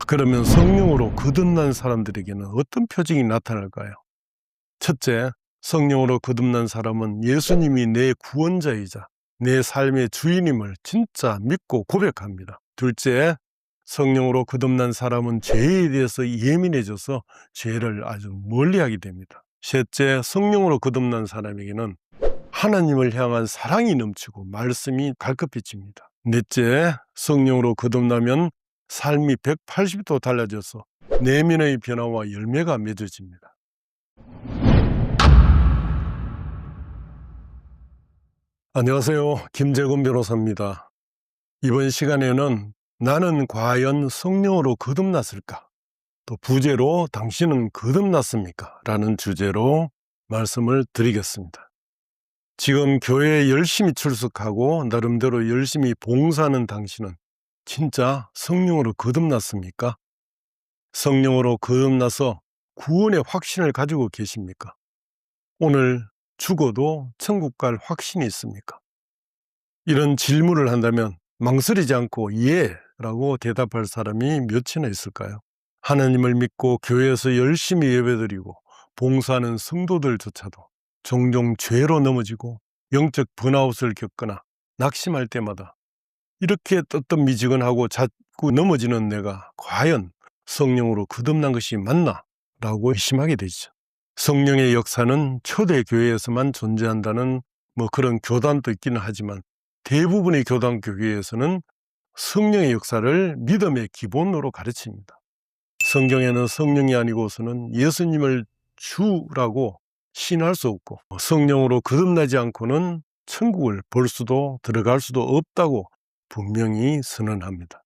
그러면 성령으로 거듭난 사람들에게는 어떤 표징이 나타날까요? 첫째, 성령으로 거듭난 사람은 예수님이 내 구원자이자 내 삶의 주인임을 진짜 믿고 고백합니다. 둘째, 성령으로 거듭난 사람은 죄에 대해서 예민해져서 죄를 아주 멀리하게 됩니다. 셋째, 성령으로 거듭난 사람에게는 하나님을 향한 사랑이 넘치고 말씀이 갈급해집니다. 넷째, 성령으로 거듭나면 삶이 180도 달라져서 내면의 변화와 열매가 맺어집니다. 안녕하세요. 김재근 변호사입니다. 이번 시간에는 나는 과연 성령으로 거듭났을까? 또 부제로 당신은 거듭났습니까? 라는 주제로 말씀을 드리겠습니다. 지금 교회에 열심히 출석하고 나름대로 열심히 봉사하는 당신은 진짜 성령으로 거듭났습니까? 성령으로 거듭나서 구원의 확신을 가지고 계십니까? 오늘 죽어도 천국 갈 확신이 있습니까? 이런 질문을 한다면 망설이지 않고 예! 라고 대답할 사람이 몇이나 있을까요? 하나님을 믿고 교회에서 열심히 예배드리고 봉사하는 성도들조차도 종종 죄로 넘어지고 영적 번아웃을 겪거나 낙심할 때마다 이렇게 뜨뜻미지근하고 자꾸 넘어지는 내가 과연 성령으로 거듭난 것이 맞나? 라고 의심하게 되죠. 성령의 역사는 초대교회에서만 존재한다는 그런 교단도 있기는 하지만 대부분의 교단 교회에서는 성령의 역사를 믿음의 기본으로 가르칩니다. 성경에는 성령이 아니고서는 예수님을 주라고 신할 수 없고 성령으로 거듭나지 않고는 천국을 볼 수도 들어갈 수도 없다고 분명히 선언합니다.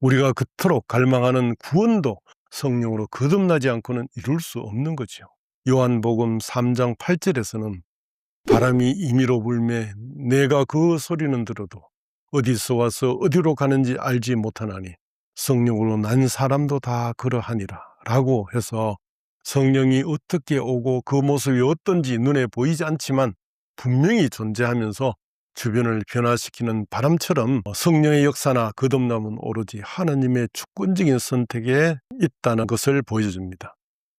우리가 그토록 갈망하는 구원도 성령으로 거듭나지 않고는 이룰 수 없는 거죠. 요한복음 3장 8절에서는 바람이 임의로 불매 내가 그 소리는 들어도 어디서 와서 어디로 가는지 알지 못하나니 성령으로 난 사람도 다 그러하니라 라고 해서 성령이 어떻게 오고 그 모습이 어떤지 눈에 보이지 않지만 분명히 존재하면서 주변을 변화시키는 바람처럼 성령의 역사나 거듭남은 오로지 하나님의 주권적인 선택에 있다는 것을 보여줍니다.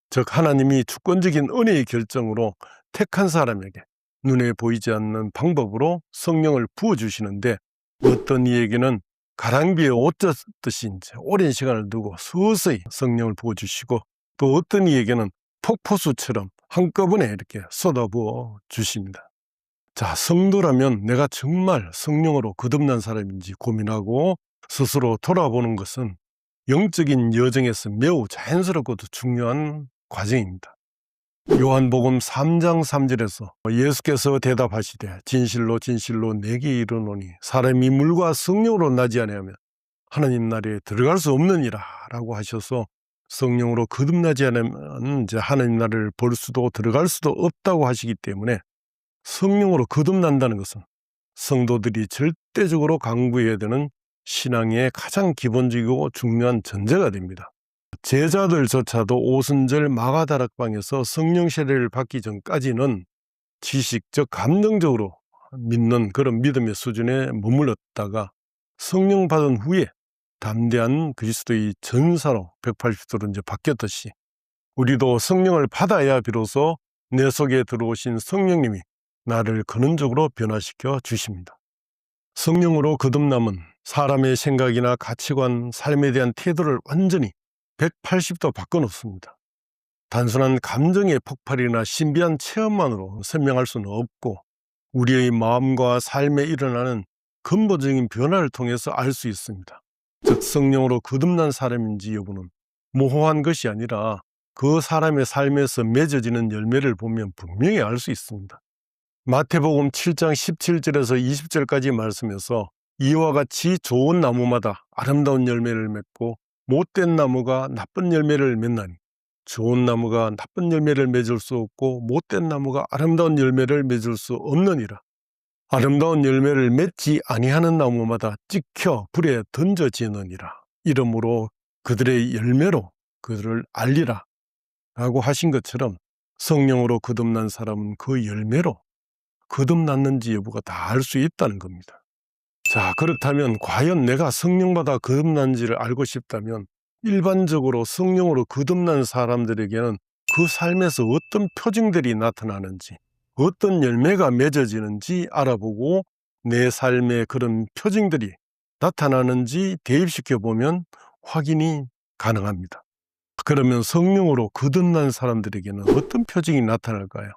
즉 하나님이 주권적인 은혜의 결정으로 택한 사람에게 눈에 보이지 않는 방법으로 성령을 부어주시는데 어떤 이에게는 가랑비에 옷 젖듯이 오랜 시간을 두고 서서히 성령을 부어주시고 또 어떤 이에게는 폭포수처럼 한꺼번에 이렇게 쏟아부어 주십니다. 자, 성도라면 내가 정말 성령으로 거듭난 사람인지 고민하고 스스로 돌아보는 것은 영적인 여정에서 매우 자연스럽고도 중요한 과정입니다. 요한복음 3장 3절에서 예수께서 대답하시되 진실로 진실로 내게 이르노니 사람이 물과 성령으로 나지 아니하면 하나님 나라에 들어갈 수 없느니라 라고 하셔서 성령으로 거듭나지 않으면 이제 하나님 나라를 볼 수도 들어갈 수도 없다고 하시기 때문에 성령으로 거듭난다는 것은 성도들이 절대적으로 강구해야 되는 신앙의 가장 기본적이고 중요한 전제가 됩니다. 제자들조차도 오순절 마가다락방에서 성령 세례를 받기 전까지는 지식적 감정적으로 믿는 그런 믿음의 수준에 머물렀다가 성령 받은 후에 담대한 그리스도의 전사로 180도로 이제 바뀌었듯이 우리도 성령을 받아야 비로소 내 속에 들어오신 성령님이 나를 근원적으로 변화시켜 주십니다. 성령으로 거듭남은 사람의 생각이나 가치관, 삶에 대한 태도를 완전히 180도 바꿔놓습니다. 단순한 감정의 폭발이나 신비한 체험만으로 설명할 수는 없고 우리의 마음과 삶에 일어나는 근본적인 변화를 통해서 알 수 있습니다. 즉 성령으로 거듭난 사람인지 여부는 모호한 것이 아니라 그 사람의 삶에서 맺어지는 열매를 보면 분명히 알 수 있습니다. 마태복음 7장 17절에서 20절까지 말씀에서 이와 같이 좋은 나무마다 아름다운 열매를 맺고 못된 나무가 나쁜 열매를 맺나니 좋은 나무가 나쁜 열매를 맺을 수 없고 못된 나무가 아름다운 열매를 맺을 수 없느니라. 아름다운 열매를 맺지 아니하는 나무마다 찍혀 불에 던져지느니라. 이러므로 그들의 열매로 그들을 알리라 라고 하신 것처럼 성령으로 거듭난 사람은 그 열매로 거듭났는지 여부가 다 알 수 있다는 겁니다. 자, 그렇다면 과연 내가 성령받아 거듭난지를 알고 싶다면 일반적으로 성령으로 거듭난 사람들에게는 그 삶에서 어떤 표징들이 나타나는지, 어떤 열매가 맺어지는지 알아보고 내 삶에 그런 표징들이 나타나는지 대입시켜 보면 확인이 가능합니다. 그러면 성령으로 거듭난 사람들에게는 어떤 표징이 나타날까요?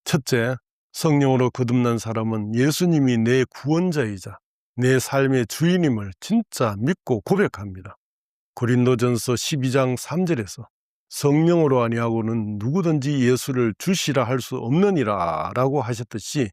첫째, 성령으로 거듭난 사람은 예수님이 내 구원자이자 내 삶의 주인임을 진짜 믿고 고백합니다. 고린도전서 12장 3절에서 성령으로 아니하고는 누구든지 예수를 주시라 할 수 없느니라 라고 하셨듯이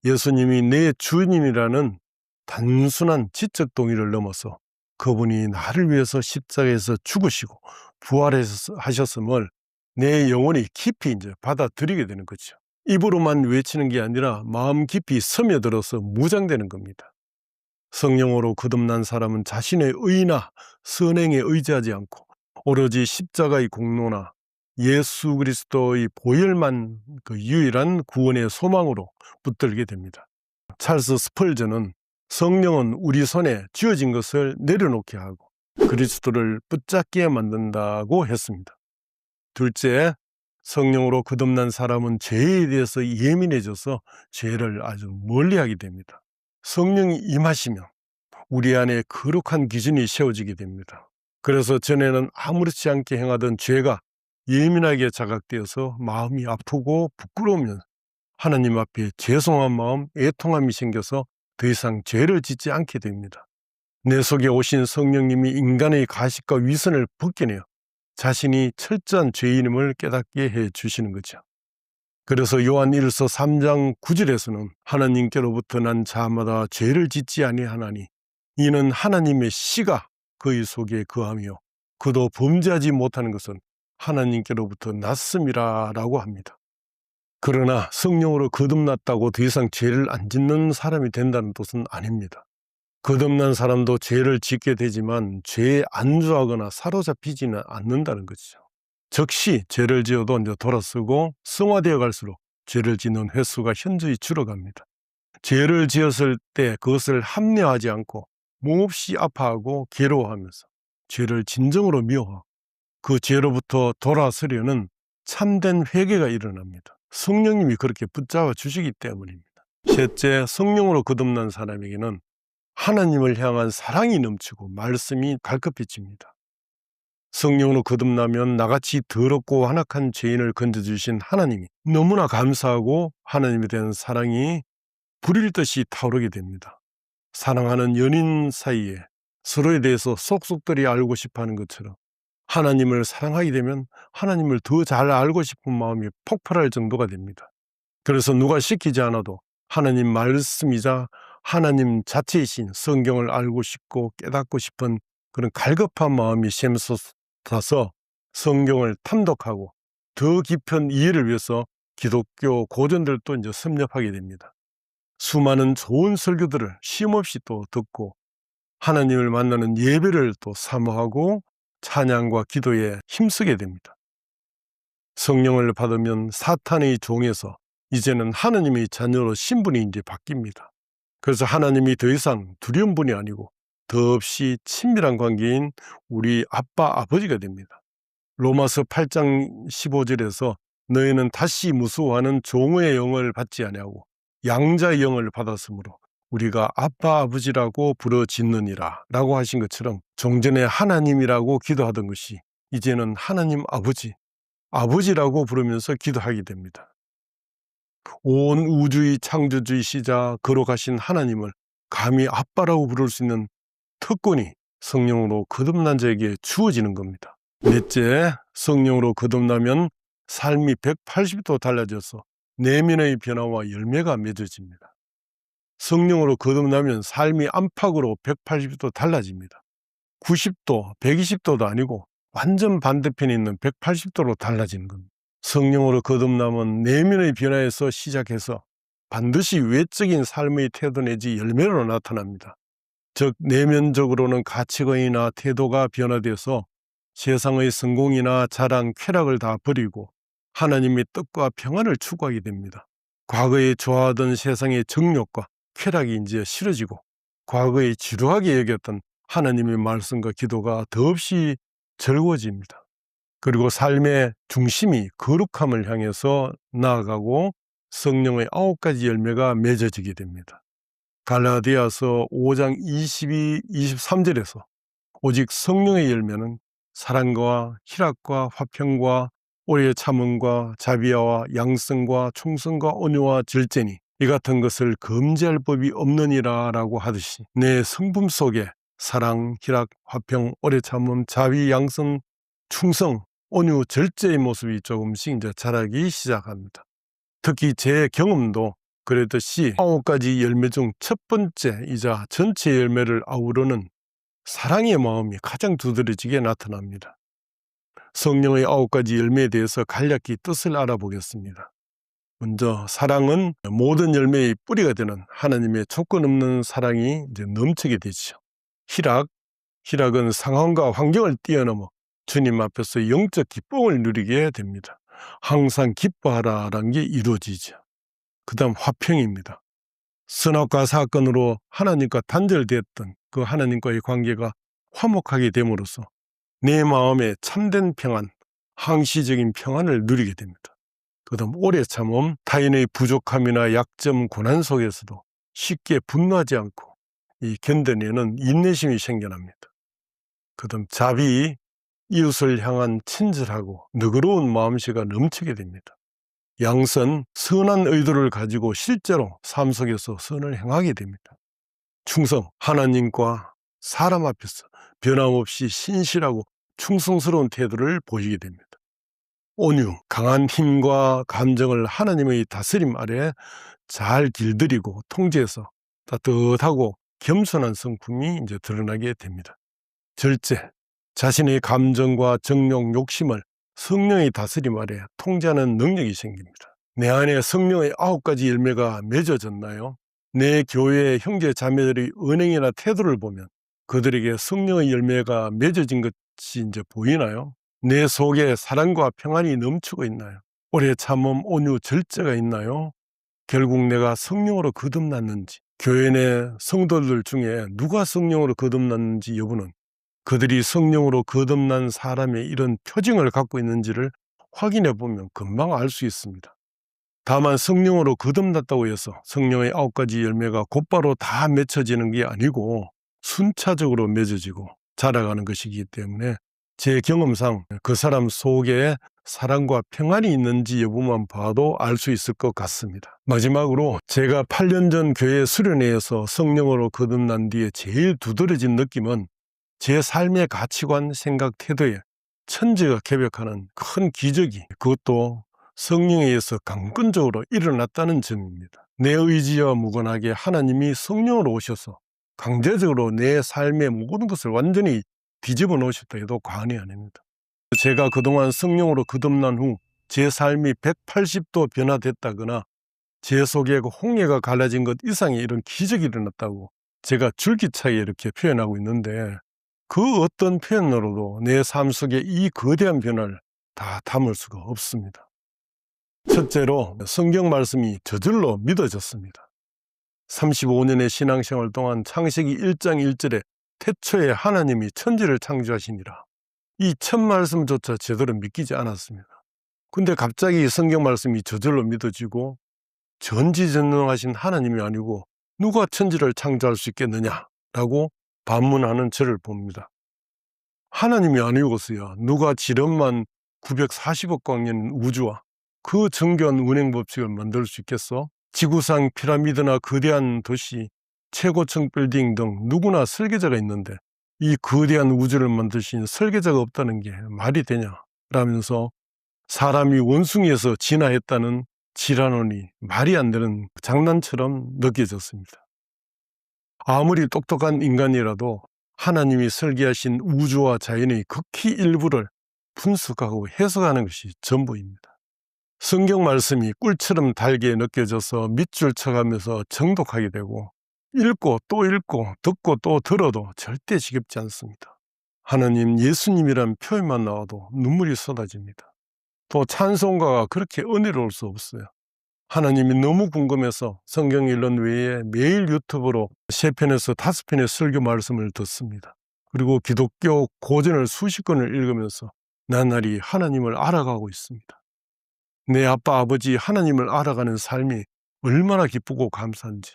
예수님이 내 주님이라는 단순한 지적 동의를 넘어서 그분이 나를 위해서 십자가에서 죽으시고 부활하셨음을 내 영혼이 깊이 이제 받아들이게 되는 거죠. 입으로만 외치는 게 아니라 마음 깊이 스며들어서 무장되는 겁니다. 성령으로 거듭난 사람은 자신의 의나 선행에 의지하지 않고 오로지 십자가의 공로나 예수 그리스도의 보혈만 그 유일한 구원의 소망으로 붙들게 됩니다. 찰스 스펄전은 성령은 우리 손에 쥐어진 것을 내려놓게 하고 그리스도를 붙잡게 만든다고 했습니다. 둘째, 성령으로 거듭난 사람은 죄에 대해서 예민해져서 죄를 아주 멀리하게 됩니다. 성령이 임하시면 우리 안에 거룩한 기준이 세워지게 됩니다. 그래서 전에는 아무렇지 않게 행하던 죄가 예민하게 자각되어서 마음이 아프고 부끄러우면 하나님 앞에 죄송한 마음, 애통함이 생겨서 더 이상 죄를 짓지 않게 됩니다. 내 속에 오신 성령님이 인간의 가식과 위선을 벗겨내어 자신이 철저한 죄인임을 깨닫게 해 주시는 거죠. 그래서 요한 1서 3장 9절에서는 하나님께로부터 난 자마다 죄를 짓지 아니하나니 이는 하나님의 씨가 그의 속에 거하며 그도 범죄하지 못하는 것은 하나님께로부터 났음이라 라고 합니다. 그러나 성령으로 거듭났다고 더 이상 죄를 안 짓는 사람이 된다는 뜻은 아닙니다. 거듭난 사람도 죄를 짓게 되지만 죄에 안주하거나 사로잡히지는 않는다는 것이죠. 즉시 죄를 지어도 이제 돌아서고 성화되어 갈수록 죄를 짓는 횟수가 현저히 줄어갑니다. 죄를 지었을 때 그것을 합리화하지 않고 몹시 아파하고 괴로워하면서 죄를 진정으로 미워하고 그 죄로부터 돌아서려는 참된 회개가 일어납니다. 성령님이 그렇게 붙잡아 주시기 때문입니다. 셋째, 성령으로 거듭난 사람에게는 하나님을 향한 사랑이 넘치고 말씀이 갈급해집니다. 성령으로 거듭나면 나같이 더럽고 완악한 죄인을 건져주신 하나님이 너무나 감사하고 하나님에 대한 사랑이 불일 듯이 타오르게 됩니다. 사랑하는 연인 사이에 서로에 대해서 속속들이 알고 싶어하는 것처럼 하나님을 사랑하게 되면 하나님을 더 잘 알고 싶은 마음이 폭발할 정도가 됩니다. 그래서 누가 시키지 않아도 하나님 말씀이자 하나님 자체이신 성경을 알고 싶고 깨닫고 싶은 그런 갈급한 마음이 샘솟아서 성경을 탐독하고 더 깊은 이해를 위해서 기독교 고전들도 이제 섭렵하게 됩니다. 수많은 좋은 설교들을 쉼없이 또 듣고 하나님을 만나는 예배를 또 사모하고 찬양과 기도에 힘쓰게 됩니다. 성령을 받으면 사탄의 종에서 이제는 하나님의 자녀로 신분이 이제 바뀝니다. 그래서 하나님이 더 이상 두려운 분이 아니고 더없이 친밀한 관계인 우리 아빠, 아버지가 됩니다. 로마서 8장 15절에서 너희는 다시 무수하는 종의 영을 받지 아니하고 양자의 영을 받았으므로 우리가 아빠, 아버지라고 부르짖느니라 라고 하신 것처럼 종전에 하나님이라고 기도하던 것이 이제는 하나님 아버지, 아버지라고 부르면서 기도하게 됩니다. 온 우주의 창조주이시자 거룩하신 하나님을 감히 아빠라고 부를 수 있는 특권이 성령으로 거듭난 자에게 주어지는 겁니다. 넷째, 성령으로 거듭나면 삶이 180도 달라져서 내면의 변화와 열매가 맺어집니다. 성령으로 거듭나면 삶이 안팎으로 180도 달라집니다. 90도, 120도도 아니고 완전 반대편에 있는 180도로 달라지는 겁니다. 성령으로 거듭남은 내면의 변화에서 시작해서 반드시 외적인 삶의 태도 내지 열매로 나타납니다. 즉 내면적으로는 가치관이나 태도가 변화돼서 세상의 성공이나 자랑, 쾌락을 다 버리고 하나님의 뜻과 평안을 추구하게 됩니다. 과거에 좋아하던 세상의 정욕과 쾌락이 이제 싫어지고 과거에 지루하게 여겼던 하나님의 말씀과 기도가 더없이 즐거워집니다. 그리고 삶의 중심이 거룩함을 향해서 나아가고 성령의 9가지 열매가 맺어지게 됩니다. 갈라디아서 5장 22, 23절에서 오직 성령의 열매는 사랑과 희락과 화평과 오래 참음과 자비와 양성과 충성과 온유와 절제니 이 같은 것을 금지할 법이 없느니라 라고 하듯이 내 성품 속에 사랑, 희락, 화평, 오래 참음, 자비, 양성, 충성, 온유, 절제의 모습이 조금씩 이제 자라기 시작합니다. 특히 제 경험도 그랬듯이 9가지 열매 중 첫 번째이자 전체 열매를 아우르는 사랑의 마음이 가장 두드러지게 나타납니다. 성령의 9가지 열매에 대해서 간략히 뜻을 알아보겠습니다. 먼저 사랑은 모든 열매의 뿌리가 되는 하나님의 조건 없는 사랑이 이제 넘치게 되죠. 희락은 상황과 환경을 뛰어넘어 주님 앞에서 영적 기쁨을 누리게 됩니다. 항상 기뻐하라라는 게 이루어지죠. 그 다음 화평입니다. 선악과 사건으로 하나님과 단절됐던 그 하나님과의 관계가 화목하게 됨으로써 내 마음에 참된 평안, 항시적인 평안을 누리게 됩니다. 그 다음 오래 참음, 타인의 부족함이나 약점, 고난 속에서도 쉽게 분노하지 않고 이 견뎌내는 인내심이 생겨납니다. 그 다음 자비, 이웃을 향한 친절하고 너그러운 마음씨가 넘치게 됩니다. 양선, 선한 의도를 가지고 실제로 삶 속에서 선을 행하게 됩니다. 충성, 하나님과 사람 앞에서 변함없이 신실하고 충성스러운 태도를 보이게 됩니다. 온유, 강한 힘과 감정을 하나님의 다스림 아래 잘 길들이고 통제해서 따뜻하고 겸손한 성품이 이제 드러나게 됩니다. 절제, 자신의 감정과 정욕, 욕심을 성령의 다스림 아래 통제하는 능력이 생깁니다. 내 안에 성령의 9가지 열매가 맺어졌나요? 내 교회의 형제 자매들의 은행이나 태도를 보면 그들에게 성령의 열매가 맺어진 것이 이제 보이나요? 내 속에 사랑과 평안이 넘치고 있나요? 오래 참음, 온유, 절제가 있나요? 결국 내가 성령으로 거듭났는지, 교회 내 성도들 중에 누가 성령으로 거듭났는지 여부는 그들이 성령으로 거듭난 사람의 이런 표징을 갖고 있는지를 확인해 보면 금방 알 수 있습니다. 다만 성령으로 거듭났다고 해서 성령의 9가지 열매가 곧바로 다 맺혀지는 게 아니고 순차적으로 맺어지고 자라가는 것이기 때문에 제 경험상 그 사람 속에 사랑과 평안이 있는지 여부만 봐도 알 수 있을 것 같습니다. 마지막으로 제가 8년 전 교회 수련회에서 성령으로 거듭난 뒤에 제일 두드러진 느낌은 제 삶의 가치관, 생각, 태도에 천지가 개벽하는 큰 기적이 그것도 성령에 의해서 강권적으로 일어났다는 점입니다. 내 의지와 무관하게 하나님이 성령으로 오셔서 강제적으로 내 삶의 모든 것을 완전히 뒤집어 놓으셨다 해도 과언이 아닙니다. 제가 그동안 성령으로 거듭난 후 제 삶이 180도 변화됐다거나 제 속에 홍해가 갈라진 것 이상의 이런 기적이 일어났다고 제가 줄기차게 이렇게 표현하고 있는데 그 어떤 표현으로도 내 삶 속에 이 거대한 변화를 다 담을 수가 없습니다. 첫째로 성경 말씀이 저절로 믿어졌습니다. 35년의 신앙생활 동안 창세기 1장 1절에 태초에 하나님이 천지를 창조하시니라. 이 첫 말씀조차 제대로 믿기지 않았습니다. 근데 갑자기 성경 말씀이 저절로 믿어지고 전지전능하신 하나님이 아니고 누가 천지를 창조할 수 있겠느냐라고 반문하는 저를 봅니다. 하나님이 아니고서야 누가 지름만 940억 광년 우주와 그 정교한 운행 법칙을 만들 수 있겠어? 지구상 피라미드나 거대한 도시, 최고층 빌딩 등 누구나 설계자가 있는데 이 거대한 우주를 만드신 설계자가 없다는 게 말이 되냐? 라면서 사람이 원숭이에서 진화했다는 지라논이 말이 안 되는 장난처럼 느껴졌습니다. 아무리 똑똑한 인간이라도 하나님이 설계하신 우주와 자연의 극히 일부를 분석하고 해석하는 것이 전부입니다. 성경 말씀이 꿀처럼 달게 느껴져서 밑줄 쳐가면서 정독하게 되고 읽고 또 읽고 듣고 또 들어도 절대 지겹지 않습니다. 하나님, 예수님이란 표현만 나와도 눈물이 쏟아집니다. 또 찬송가가 그렇게 은혜로울 수 없어요. 하나님이 너무 궁금해서 성경 읽는 외에 매일 유튜브로 3편에서 5편의 설교 말씀을 듣습니다. 그리고 기독교 고전을 수십 권을 읽으면서 나날이 하나님을 알아가고 있습니다. 내 아빠, 아버지 하나님을 알아가는 삶이 얼마나 기쁘고 감사한지,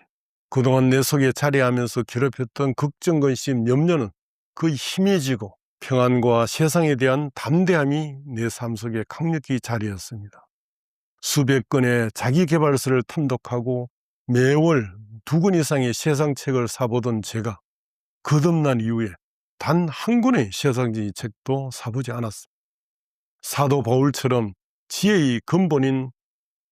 그동안 내 속에 자리하면서 괴롭혔던 걱정, 근심, 염려는 거의 희미해지고 평안과 세상에 대한 담대함이 내 삶 속에 강력히 자리했습니다. 수백 권의 자기계발서를 탐독하고 매월 2권 이상의 세상책을 사보던 제가 거듭난 이후에 단 한 권의 세상적인 책도 사보지 않았습니다. 사도 바울처럼 지혜의 근본인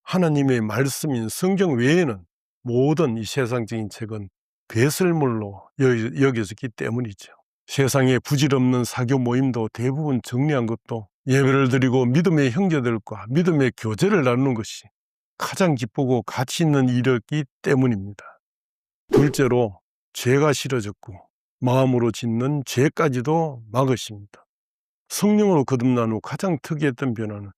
하나님의 말씀인 성경 외에는 모든 이 세상적인 책은 배설물로 여겨졌기 때문이죠. 세상에 부질없는 사교 모임도 대부분 정리한 것도 예배를 드리고 믿음의 형제들과 믿음의 교제를 나누는 것이 가장 기쁘고 가치 있는 일이었기 때문입니다. 둘째로 죄가 싫어졌고 마음으로 짓는 죄까지도 막으십니다. 성령으로 거듭난 후 가장 특이했던 변화는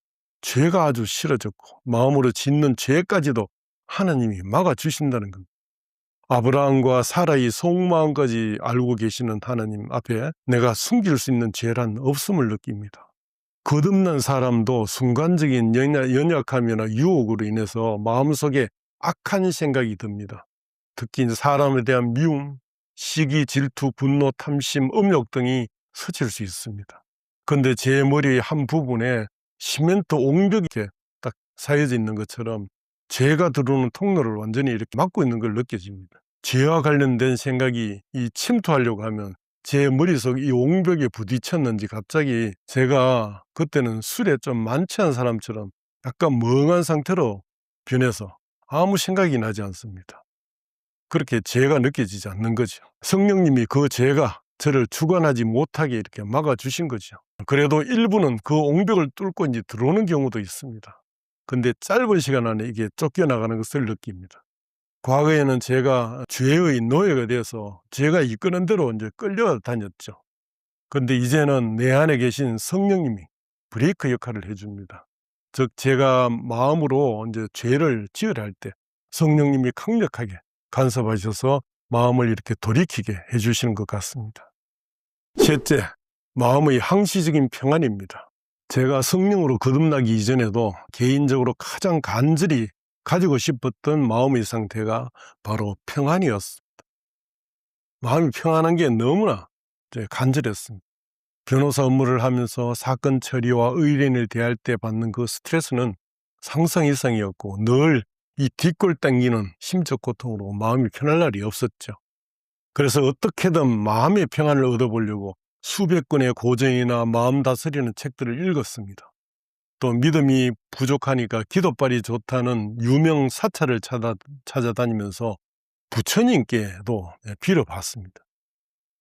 죄가 아주 싫어졌고 마음으로 짓는 죄까지도 하나님이 막아주신다는 겁니다. 아브라함과 사라의 속마음까지 알고 계시는 하나님 앞에 내가 숨길 수 있는 죄란 없음을 느낍니다. 거듭난 사람도 순간적인 연약함이나 유혹으로 인해서 마음속에 악한 생각이 듭니다. 특히 사람에 대한 미움, 시기, 질투, 분노, 탐심, 음욕 등이 스칠 수 있습니다. 그런데 제 머리의 한 부분에 시멘트 옹벽이 이렇게 딱 쌓여져 있는 것처럼 죄가 들어오는 통로를 완전히 이렇게 막고 있는 걸 느껴집니다. 죄와 관련된 생각이 침투하려고 하면 제 머릿속 이 옹벽에 부딪혔는지 갑자기 제가 그때는 술에 좀 만취한 사람처럼 약간 멍한 상태로 변해서 아무 생각이 나지 않습니다. 그렇게 죄가 느껴지지 않는 거죠. 성령님이 그 죄가 저를 주관하지 못하게 이렇게 막아주신 거죠. 그래도 일부는 그 옹벽을 뚫고 이제 들어오는 경우도 있습니다. 근데 짧은 시간 안에 이게 쫓겨나가는 것을 느낍니다. 과거에는 제가 죄의 노예가 돼서 제가 이끄는 대로 이제 끌려다녔죠. 그런데 이제는 내 안에 계신 성령님이 브레이크 역할을 해줍니다. 즉, 제가 마음으로 이제 죄를 지으려 할 때 성령님이 강력하게 간섭하셔서 마음을 이렇게 돌이키게 해주시는 것 같습니다. 셋째, 마음의 항시적인 평안입니다. 제가 성령으로 거듭나기 이전에도 개인적으로 가장 간절히 가지고 싶었던 마음의 상태가 바로 평안이었습니다. 마음이 평안한 게 너무나 간절했습니다. 변호사 업무를 하면서 사건 처리와 의뢰인을 대할 때 받는 그 스트레스는 상상 이상이었고 늘 이 뒷골 당기는 심적 고통으로 마음이 편할 날이 없었죠. 그래서 어떻게든 마음의 평안을 얻어보려고 수백 권의 고전이나 마음 다스리는 책들을 읽었습니다. 또 믿음이 부족하니까 기도빨이 좋다는 유명 사찰을 찾아다니면서 부처님께도 빌어봤습니다.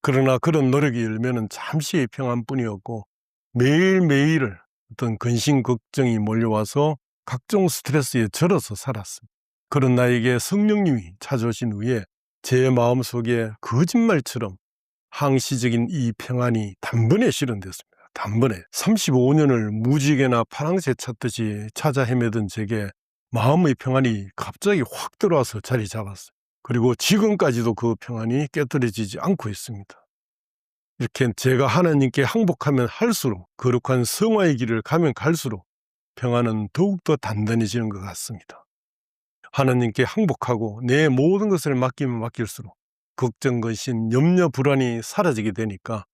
그러나 그런 노력이 일면은 잠시의 평안뿐이었고 매일매일을 어떤 근심 걱정이 몰려와서 각종 스트레스에 절어서 살았습니다. 그런 나에게 성령님이 찾아오신 후에 제 마음속에 거짓말처럼 항시적인 이 평안이 단번에 실현됐습니다. 단번에 35년을 무지개나 파랑새 찾듯이 찾아 헤매던 제게 마음의 평안이 갑자기 확 들어와서 자리 잡았어요. 그리고 지금까지도 그 평안이 깨뜨려지지 않고 있습니다. 이렇게 제가 하나님께 항복하면 할수록, 거룩한 성화의 길을 가면 갈수록 평안은 더욱더 단단해지는 것 같습니다. 하나님께 항복하고 내 모든 것을 맡기면 맡길수록 걱정, 근심, 염려, 불안이 사라지게 되니까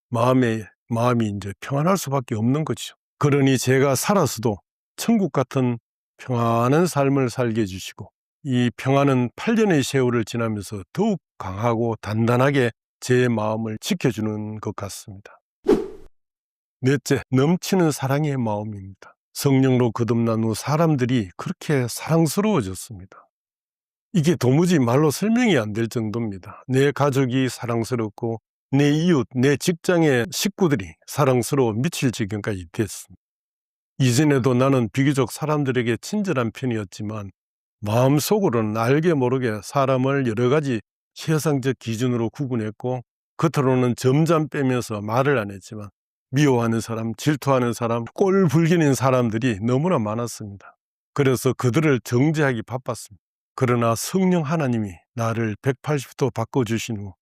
마음이 이제 평안할 수밖에 없는 거죠. 그러니 제가 살아서도 천국 같은 평안한 삶을 살게 해주시고 이 평안은 8년의 세월을 지나면서 더욱 강하고 단단하게 제 마음을 지켜주는 것 같습니다. 넷째, 넘치는 사랑의 마음입니다. 성령으로 거듭난 후 사람들이 그렇게 사랑스러워졌습니다. 이게 도무지 말로 설명이 안 될 정도입니다. 내 가족이 사랑스럽고 내 이웃, 내 직장의 식구들이 사랑스러워 미칠 지경까지 됐습니다. 이전에도 나는 비교적 사람들에게 친절한 편이었지만 마음속으로는 알게 모르게 사람을 여러 가지 세상적 기준으로 구분했고 겉으로는 점점 빼면서 말을 안 했지만 미워하는 사람, 질투하는 사람, 꼴불견인 사람들이 너무나 많았습니다. 그래서 그들을 정죄하기 바빴습니다. 그러나 성령 하나님이 나를 180도 바꿔주신 후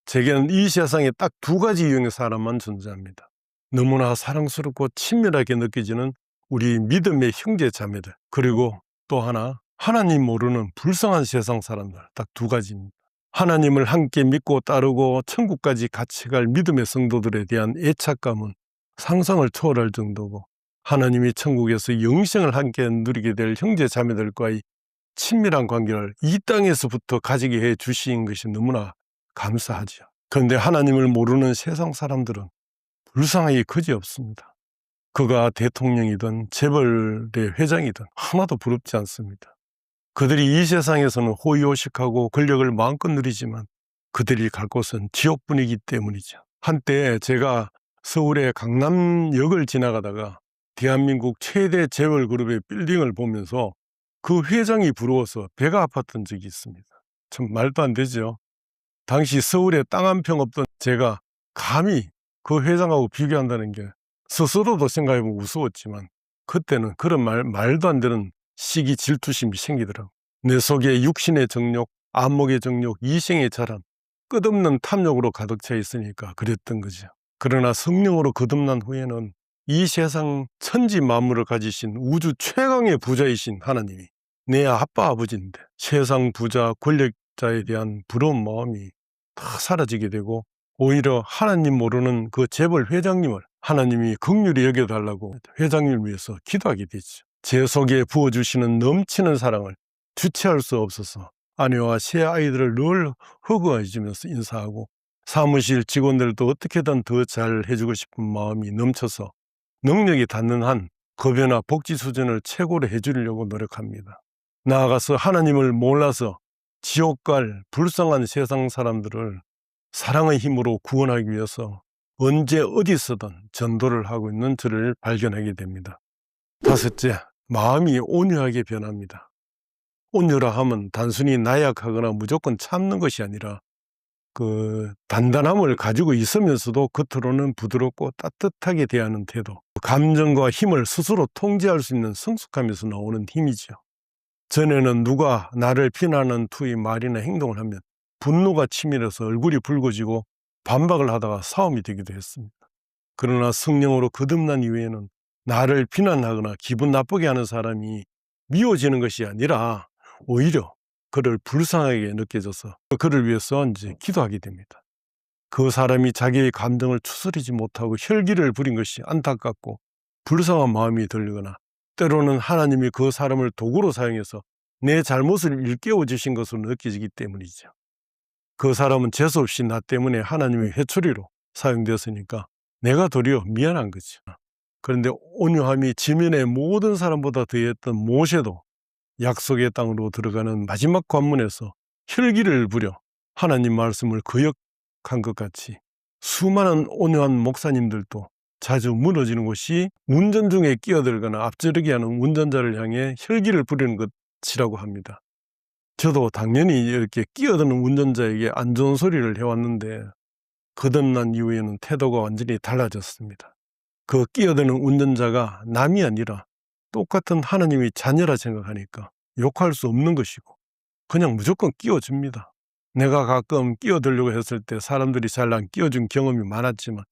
제게는 이 세상에 딱 두 가지 유형의 사람만 존재합니다. 너무나 사랑스럽고 친밀하게 느껴지는 우리 믿음의 형제 자매들, 그리고 또 하나, 하나님 모르는 불쌍한 세상 사람들, 딱 두 가지입니다. 하나님을 함께 믿고 따르고 천국까지 같이 갈 믿음의 성도들에 대한 애착감은 상상을 초월할 정도고, 하나님이 천국에서 영생을 함께 누리게 될 형제 자매들과의 친밀한 관계를 이 땅에서부터 가지게 해 주신 것이 너무나 감사하죠. 그런데 하나님을 모르는 세상 사람들은 불쌍하기 그지없습니다. 그가 대통령이든 재벌의 회장이든 하나도 부럽지 않습니다. 그들이 이 세상에서는 호의호식하고 권력을 마음껏 누리지만 그들이 갈 곳은 지옥뿐이기 때문이죠. 한때 제가 서울의 강남역을 지나가다가 대한민국 최대 재벌 그룹의 빌딩을 보면서 그 회장이 부러워서 배가 아팠던 적이 있습니다. 참 말도 안 되죠. 당시 서울에 땅 한 평 없던 제가 감히 그 회장하고 비교한다는 게 스스로도 생각해보면 우스웠지만, 그때는 그런 말도 안 되는 시기 질투심이 생기더라고요. 내 속에 육신의 정욕, 안목의 정욕, 이생의 자랑, 끝없는 탐욕으로 가득 차 있으니까 그랬던 거죠. 그러나 성령으로 거듭난 후에는 이 세상 천지 만물을 가지신 우주 최강의 부자이신 하나님이 내 아빠 아버지인데 세상 부자 권력자에 대한 부러운 마음이 다 사라지게 되고, 오히려 하나님 모르는 그 재벌 회장님을 하나님이 긍휼히 여겨달라고 회장님을 위해서 기도하게 되죠. 제 속에 부어주시는 넘치는 사랑을 주체할 수 없어서 아내와 새 아이들을 늘 허구해주면서 인사하고, 사무실 직원들도 어떻게든 더 잘 해주고 싶은 마음이 넘쳐서 능력이 닿는 한 급여나 복지 수준을 최고로 해주려고 노력합니다. 나아가서 하나님을 몰라서 지옥 갈 불쌍한 세상 사람들을 사랑의 힘으로 구원하기 위해서 언제 어디서든 전도를 하고 있는 저를 발견하게 됩니다. 다섯째, 마음이 온유하게 변합니다. 온유라 하면 단순히 나약하거나 무조건 참는 것이 아니라 그 단단함을 가지고 있으면서도 겉으로는 부드럽고 따뜻하게 대하는 태도, 감정과 힘을 스스로 통제할 수 있는 성숙함에서 나오는 힘이죠. 전에는 누가 나를 비난하는 투의 말이나 행동을 하면 분노가 치밀어서 얼굴이 붉어지고 반박을 하다가 싸움이 되기도 했습니다. 그러나 성령으로 거듭난 이후에는 나를 비난하거나 기분 나쁘게 하는 사람이 미워지는 것이 아니라 오히려 그를 불쌍하게 느껴져서 그를 위해서 이제 기도하게 됩니다. 그 사람이 자기의 감정을 추스리지 못하고 혈기를 부린 것이 안타깝고 불쌍한 마음이 들거나, 때로는 하나님이 그 사람을 도구로 사용해서 내 잘못을 일깨워 주신 것으로 느껴지기 때문이죠. 그 사람은 재수없이 나 때문에 하나님의 회초리로 사용되었으니까 내가 도리어 미안한 거죠. 그런데 온유함이 지면의 모든 사람보다 더했던 모세도 약속의 땅으로 들어가는 마지막 관문에서 혈기를 부려 하나님 말씀을 거역한 것 같이, 수많은 온유한 목사님들도 자주 무너지는 것이 운전 중에 끼어들거나 앞지르게 하는 운전자를 향해 혈기를 부리는 것이라고 합니다. 저도 당연히 이렇게 끼어드는 운전자에게 안 좋은 소리를 해왔는데 거듭난 이후에는 태도가 완전히 달라졌습니다. 그 끼어드는 운전자가 남이 아니라 똑같은 하나님의 자녀라 생각하니까 욕할 수 없는 것이고 그냥 무조건 끼워줍니다. 내가 가끔 끼어들려고 했을 때 사람들이 잘 안 끼워준 경험이 많았지만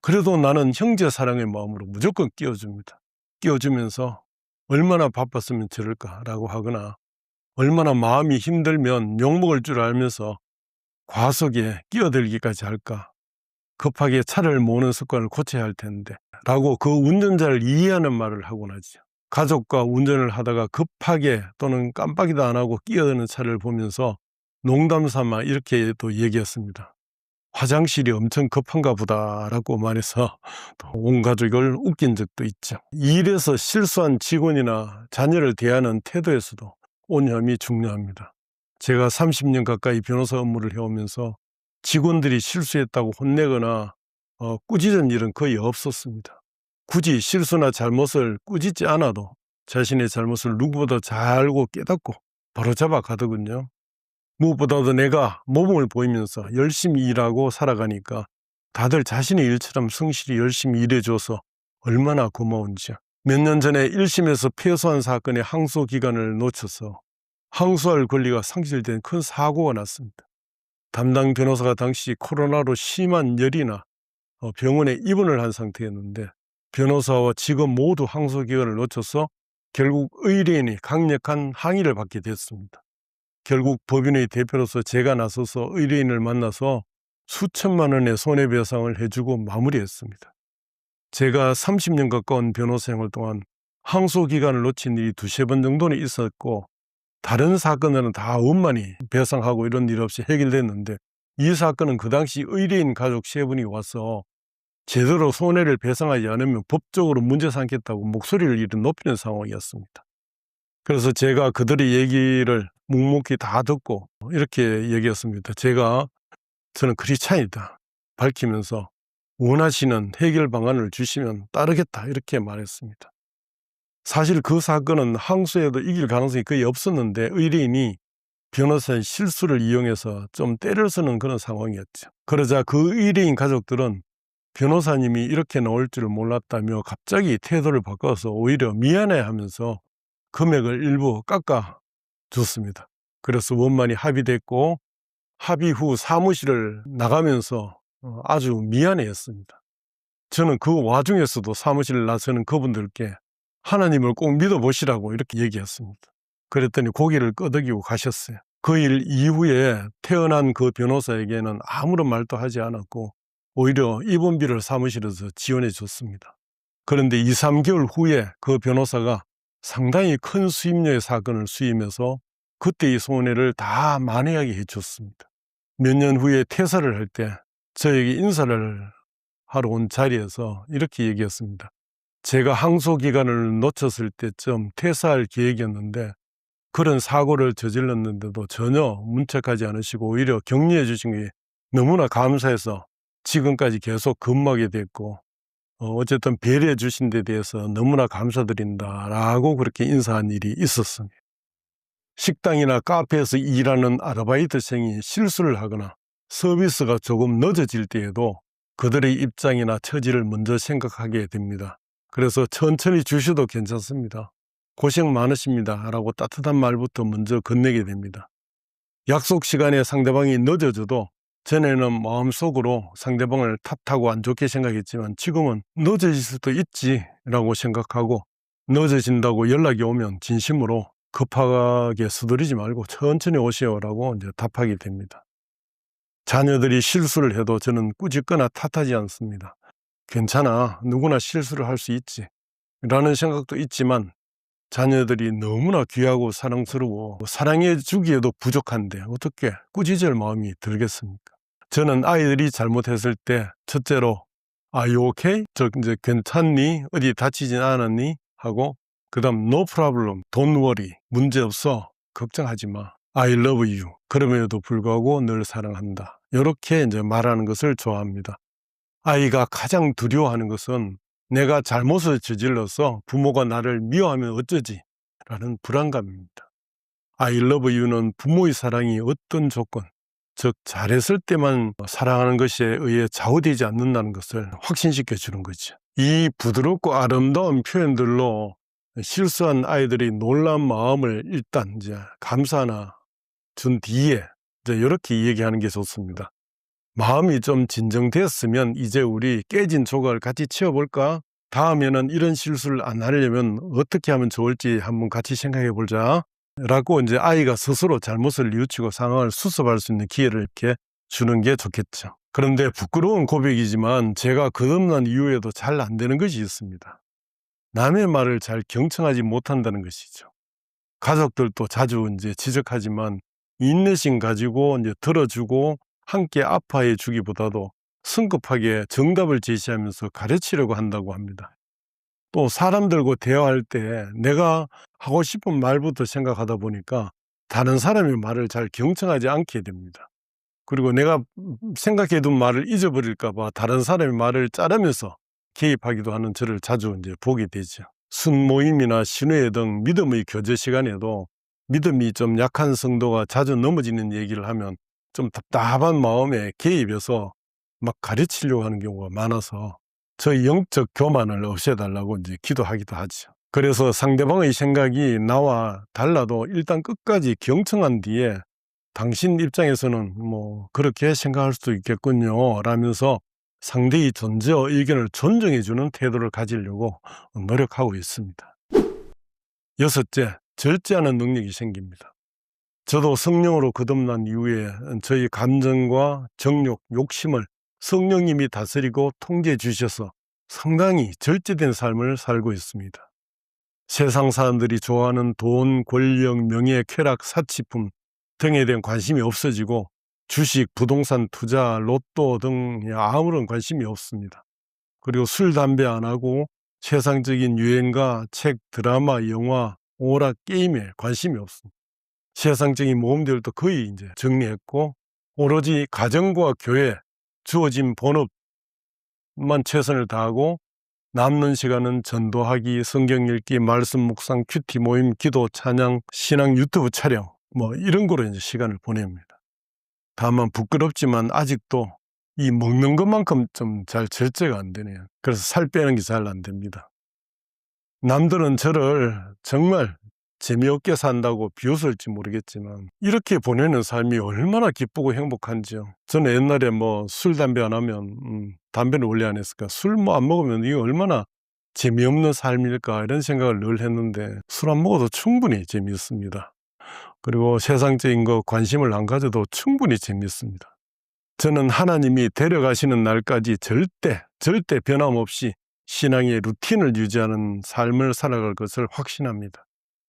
그래도 나는 형제 사랑의 마음으로 무조건 끼워줍니다. 끼워주면서 얼마나 바빴으면 저럴까라고 하거나 얼마나 마음이 힘들면 욕먹을 줄 알면서 과속에 끼어들기까지 할까, 급하게 차를 모으는 습관을 고쳐야 할 텐데 라고 그 운전자를 이해하는 말을 하곤 하죠. 가족과 운전을 하다가 급하게 또는 깜빡이도 안 하고 끼어드는 차를 보면서 농담 삼아 이렇게 또 얘기했습니다. 화장실이 엄청 급한가 보다라고 말해서 온 가족을 웃긴 적도 있죠. 일에서 실수한 직원이나 자녀를 대하는 태도에서도 온유함이 중요합니다. 제가 30년 가까이 변호사 업무를 해오면서 직원들이 실수했다고 혼내거나 꾸짖은 일은 거의 없었습니다. 굳이 실수나 잘못을 꾸짖지 않아도 자신의 잘못을 누구보다 잘 알고 깨닫고 바로잡아 가더군요. 무엇보다도 내가 모범을 보이면서 열심히 일하고 살아가니까 다들 자신의 일처럼 성실히 열심히 일해줘서 얼마나 고마운지요. 몇 년 전에 1심에서 패소한 사건의 항소 기간을 놓쳐서 항소할 권리가 상실된 큰 사고가 났습니다. 담당 변호사가 당시 코로나로 심한 열이나 병원에 입원을 한 상태였는데 변호사와 직원 모두 항소 기간을 놓쳐서 결국 의뢰인이 강력한 항의를 받게 됐습니다. 결국 법인의 대표로서 제가 나서서 의뢰인을 만나서 수천만 원의 손해배상을 해주고 마무리했습니다. 제가 30년 가까운 변호사 생활 동안 항소 기간을 놓친 일이 두세 번 정도는 있었고 다른 사건들은 다 원만히 배상하고 이런 일 없이 해결됐는데 이 사건은 그 당시 의뢰인 가족 세 분이 와서 제대로 손해를 배상하지 않으면 법적으로 문제 삼겠다고 목소리를 이렇게 높이는 상황이었습니다. 그래서 제가 그들의 얘기를 묵묵히 다 듣고 이렇게 얘기했습니다. 저는 크리스찬이다 밝히면서 원하시는 해결 방안을 주시면 따르겠다 이렇게 말했습니다. 사실 그 사건은 항소에도 이길 가능성이 거의 없었는데 의뢰인이 변호사의 실수를 이용해서 좀 때를 쓰는 그런 상황이었죠. 그러자 그 의뢰인 가족들은 변호사님이 이렇게 나올 줄 몰랐다며 갑자기 태도를 바꿔서 오히려 미안해하면서 금액을 일부 깎아줬습니다. 그래서 원만히 합의됐고 합의 후 사무실을 나가면서 아주 미안해했습니다. 저는 그 와중에서도 사무실을 나서는 그분들께 하나님을 꼭 믿어보시라고 이렇게 얘기했습니다. 그랬더니 고개를 끄덕이고 가셨어요. 그 일 이후에 태어난 그 변호사에게는 아무런 말도 하지 않았고 오히려 입원비를 사무실에서 지원해 줬습니다. 그런데 2, 3개월 후에 그 변호사가 상당히 큰 수임료의 사건을 수임해서 그때의 손해를 다 만회하게 해줬습니다. 몇 년 후에 퇴사를 할 때 저에게 인사를 하러 온 자리에서 이렇게 얘기했습니다. 제가 항소 기간을 놓쳤을 때쯤 퇴사할 계획이었는데 그런 사고를 저질렀는데도 전혀 문책하지 않으시고 오히려 격려해 주신 게 너무나 감사해서 지금까지 계속 근무하게 됐고 어쨌든 배려해 주신 데 대해서 너무나 감사드린다라고 그렇게 인사한 일이 있었습니다. 식당이나 카페에서 일하는 아르바이트생이 실수를 하거나 서비스가 조금 늦어질 때에도 그들의 입장이나 처지를 먼저 생각하게 됩니다. 그래서 천천히 주셔도 괜찮습니다. 고생 많으십니다 라고 따뜻한 말부터 먼저 건네게 됩니다. 약속 시간에 상대방이 늦어져도 전에는 마음속으로 상대방을 탓하고 안 좋게 생각했지만 지금은 늦어질 수도 있지 라고 생각하고 늦어진다고 연락이 오면 진심으로 급하게 서두르지 말고 천천히 오시오라고 이제 답하게 됩니다. 자녀들이 실수를 해도 저는 꾸짖거나 탓하지 않습니다. 괜찮아, 누구나 실수를 할 수 있지 라는 생각도 있지만 자녀들이 너무나 귀하고 사랑스러워 사랑해 주기에도 부족한데 어떻게 꾸짖을 마음이 들겠습니까? 저는 아이들이 잘못했을 때 첫째로 Are you okay? 이제 괜찮니? 어디 다치진 않았니? 하고 그 다음 No problem, don't worry, 문제없어, 걱정하지 마, I love you, 그럼에도 불구하고 늘 사랑한다 이렇게 이제 말하는 것을 좋아합니다. 아이가 가장 두려워하는 것은 내가 잘못을 저질러서 부모가 나를 미워하면 어쩌지? 라는 불안감입니다. I love you는 부모의 사랑이 어떤 조건, 즉 잘했을 때만 사랑하는 것에 의해 좌우되지 않는다는 것을 확신시켜 주는 거죠. 이 부드럽고 아름다운 표현들로 실수한 아이들이 놀란 마음을 일단 이제 감사나 준 뒤에 이제 이렇게 얘기하는 게 좋습니다. 마음이 좀 진정됐으면 이제 우리 깨진 조각을 같이 채워볼까? 다음에는 이런 실수를 안 하려면 어떻게 하면 좋을지 한번 같이 생각해 보자 라고 이제 아이가 스스로 잘못을 뉘우치고 상황을 수습할 수 있는 기회를 이렇게 주는 게 좋겠죠. 그런데 부끄러운 고백이지만 제가 거듭난 이후에도 잘 안 되는 것이 있습니다. 남의 말을 잘 경청하지 못한다는 것이죠. 가족들도 자주 이제 지적하지만 인내심 가지고 이제 들어주고 함께 아파해 주기보다도 성급하게 정답을 제시하면서 가르치려고 한다고 합니다. 또 사람들과 대화할 때 내가 하고 싶은 말부터 생각하다 보니까 다른 사람의 말을 잘 경청하지 않게 됩니다. 그리고 내가 생각해둔 말을 잊어버릴까 봐 다른 사람의 말을 자르면서 개입하기도 하는 저를 자주 이제 보게 되죠. 순모임이나 신회 등 믿음의 교제 시간에도 믿음이 좀 약한 성도가 자주 넘어지는 얘기를 하면 좀 답답한 마음에 개입해서 막 가르치려고 하는 경우가 많아서 저희 영적 교만을 없애달라고 이제 기도하기도 하죠. 그래서 상대방의 생각이 나와 달라도 일단 끝까지 경청한 뒤에 당신 입장에서는 그렇게 생각할 수도 있겠군요 라면서 상대의 존재와 의견을 존중해주는 태도를 가지려고 노력하고 있습니다. 여섯째, 절제하는 능력이 생깁니다. 저도 성령으로 거듭난 이후에 저희 감정과 정욕, 욕심을 성령님이 다스리고 통제해 주셔서 상당히 절제된 삶을 살고 있습니다. 세상 사람들이 좋아하는 돈, 권력, 명예, 쾌락, 사치품 등에 대한 관심이 없어지고 주식, 부동산 투자, 로또 등 아무런 관심이 없습니다. 그리고 술, 담배 안 하고 세상적인 유행과 책, 드라마, 영화, 오락, 게임에 관심이 없습니다. 세상적인 모험들도 거의 이제 정리했고 오로지 가정과 교회, 주어진 본업만 최선을 다하고 남는 시간은 전도하기, 성경 읽기, 말씀 묵상, 큐티 모임, 기도, 찬양, 신앙 유튜브 촬영 이런 거로 이제 시간을 보냅니다. 다만 부끄럽지만 아직도 이 먹는 것만큼 좀 잘 절제가 안 되네요. 그래서 살 빼는 게 잘 안 됩니다. 남들은 저를 정말 재미없게 산다고 비웃을지 모르겠지만 이렇게 보내는 삶이 얼마나 기쁘고 행복한지요. 저는 옛날에 술, 담배 안 하면 담배는 원래 안 했을까? 술 안 먹으면 이게 얼마나 재미없는 삶일까 이런 생각을 늘 했는데 술 안 먹어도 충분히 재미있습니다. 그리고 세상적인 거 관심을 안 가져도 충분히 재미있습니다. 저는 하나님이 데려가시는 날까지 절대 변함없이 신앙의 루틴을 유지하는 삶을 살아갈 것을 확신합니다.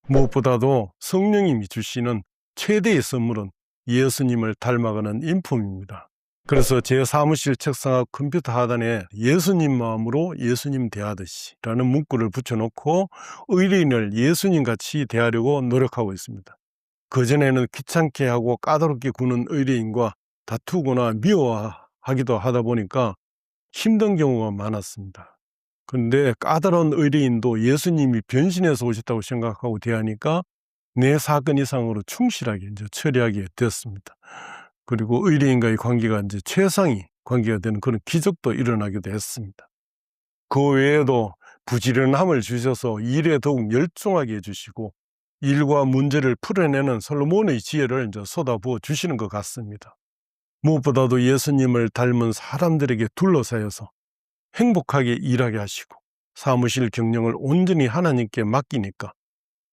무엇보다도 성령님이 주시는 최대의 선물은 예수님을 닮아가는 인품입니다. 그래서 제 사무실 책상 앞 컴퓨터 하단에 예수님 마음으로 예수님 대하듯이 라는 문구를 붙여놓고 의뢰인을 예수님같이 대하려고 노력하고 있습니다. 그전에는 귀찮게 하고 까다롭게 구는 의뢰인과 다투거나 미워하기도 하다 보니까 힘든 경우가 많았습니다. 그런데 까다로운 의뢰인도 예수님이 변신해서 오셨다고 생각하고 대하니까 내 사건 이상으로 충실하게 이제 처리하게 됐습니다. 그리고 의뢰인과의 관계가 이제 최상의 관계가 되는 그런 기적도 일어나기도 했습니다. 그 외에도 부지런함을 주셔서 일에 더욱 열중하게 해주시고 일과 문제를 풀어내는 솔로몬의 지혜를 이제 쏟아부어 주시는 것 같습니다. 무엇보다도 예수님을 닮은 사람들에게 둘러싸여서 행복하게 일하게 하시고 사무실 경영을 온전히 하나님께 맡기니까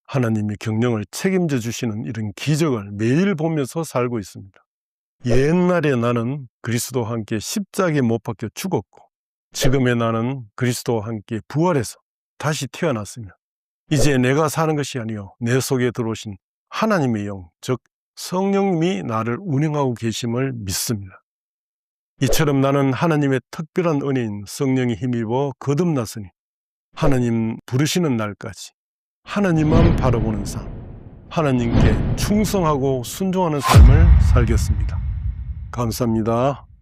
하나님이 경영을 책임져 주시는 이런 기적을 매일 보면서 살고 있습니다. 옛날에 나는 그리스도와 함께 십자가에 못 박혀 죽었고 지금의 나는 그리스도와 함께 부활해서 다시 태어났으며 이제 내가 사는 것이 아니요 내 속에 들어오신 하나님의 영, 즉 성령님이 나를 운행하고 계심을 믿습니다. 이처럼 나는 하나님의 특별한 은혜인 성령에 힘입어 거듭났으니 하나님 부르시는 날까지 하나님만 바라보는 삶, 하나님께 충성하고 순종하는 삶을 살겠습니다. 감사합니다.